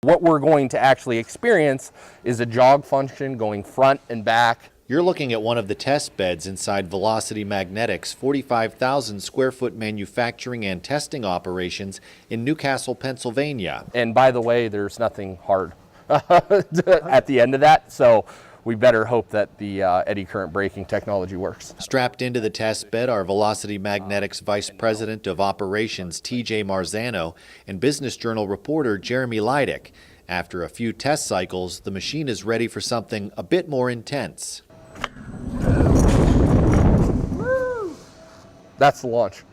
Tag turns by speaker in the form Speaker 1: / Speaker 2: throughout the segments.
Speaker 1: What we're going to actually experience is a jog function going front and back.
Speaker 2: You're looking at one of the test beds inside Velocity Magnetics' 45,000 square foot manufacturing and testing operations in Newcastle, Pennsylvania.
Speaker 1: And by the way, there's nothing hard at the end of that, so we better hope that the eddy current braking technology works.
Speaker 2: Strapped into the test bed are Velocity Magnetics Vice President of Operations TJ MARZANO and Business Journal reporter Jeremy Leidick. After a few test cycles, the machine is ready for something a bit more intense.
Speaker 1: That's the launch.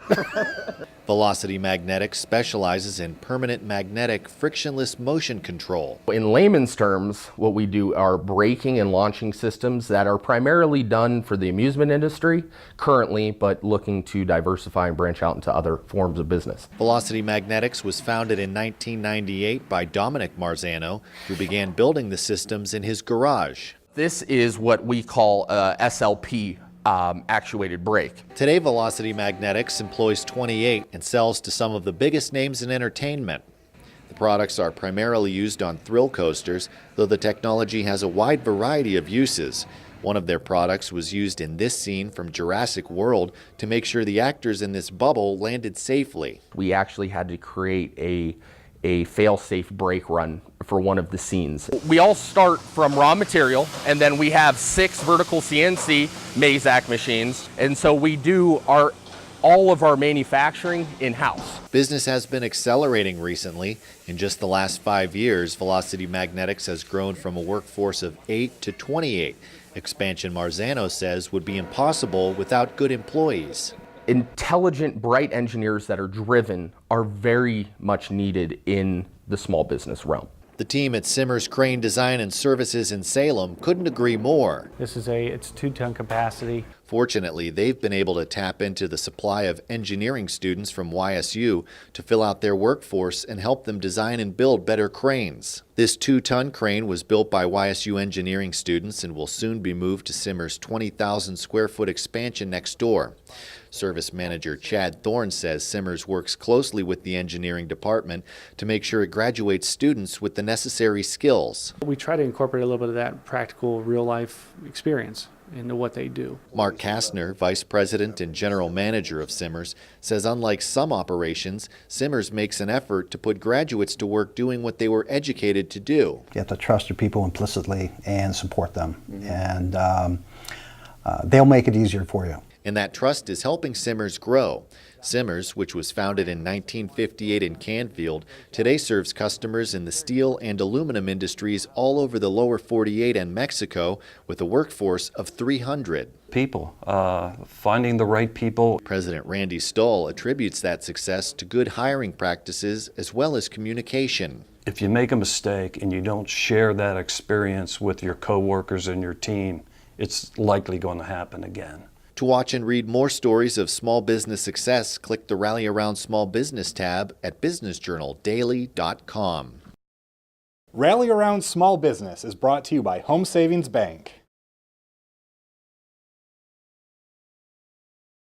Speaker 2: Velocity Magnetics specializes in permanent magnetic frictionless motion control.
Speaker 1: In layman's terms, what we do are braking and launching systems that are primarily done for the amusement industry currently, but looking to diversify and branch out into other forms of business.
Speaker 2: Velocity Magnetics was founded in 1998 by Dominic Marzano, who began building the systems in his garage.
Speaker 1: This is what we call SLP. Actuated brake.
Speaker 2: Today, Velocity Magnetics employs 28 and sells to some of the biggest names in entertainment. The products are primarily used on thrill coasters, though the technology has a wide variety of uses. One of their products was used in this scene from Jurassic World to make sure the actors in this bubble landed safely.
Speaker 1: We actually had to create a fail-safe brake run for one of the scenes. We all start from raw material, and then we have 6 vertical CNC Mazak machines, and so we do all of our manufacturing in-house.
Speaker 2: Business has been accelerating recently. In just the last 5 years, Velocity Magnetics has grown from a workforce of 8 to 28. Expansion, Marzano says, would be impossible without good employees.
Speaker 1: Intelligent, bright engineers that are driven are very much needed in the small business realm.
Speaker 2: The team at Simmers Crane Design and Services in Salem couldn't agree more.
Speaker 3: It's 2-ton capacity.
Speaker 2: Fortunately, they've been able to tap into the supply of engineering students from YSU to fill out their workforce and help them design and build better cranes. This 2-ton crane was built by YSU engineering students and will soon be moved to Simmers' 20,000 square foot expansion next door. Service manager CHADTHORNE says Simmers works closely with the engineering department to make sure it graduates students with the necessary skills.
Speaker 3: We try to incorporate a little bit of that practical, real-life experience into what they do.
Speaker 2: Mark KASTNER, Vice President and General Manager of Simmers, says unlike some operations, Simmers makes an effort to put graduates to work doing what they were educated to do.
Speaker 4: You have to trust your people implicitly and support them, and they'll make it easier for you.
Speaker 2: And that trust is helping Simmers grow. Simmers, which was founded in 1958 in Canfield, today serves customers in the steel and aluminum industries all over the lower 48 and Mexico with a workforce of 300.
Speaker 5: People, finding the right people.
Speaker 2: President Randy STULL attributes that success to good hiring practices as well as communication.
Speaker 5: If you make a mistake and you don't share that experience with your coworkers and your team, it's likely going to happen again.
Speaker 2: To watch and read more stories of small business success, click the Rally Around Small Business tab at businessjournaldaily.com.
Speaker 6: Rally Around Small Business is brought to you by Home Savings Bank.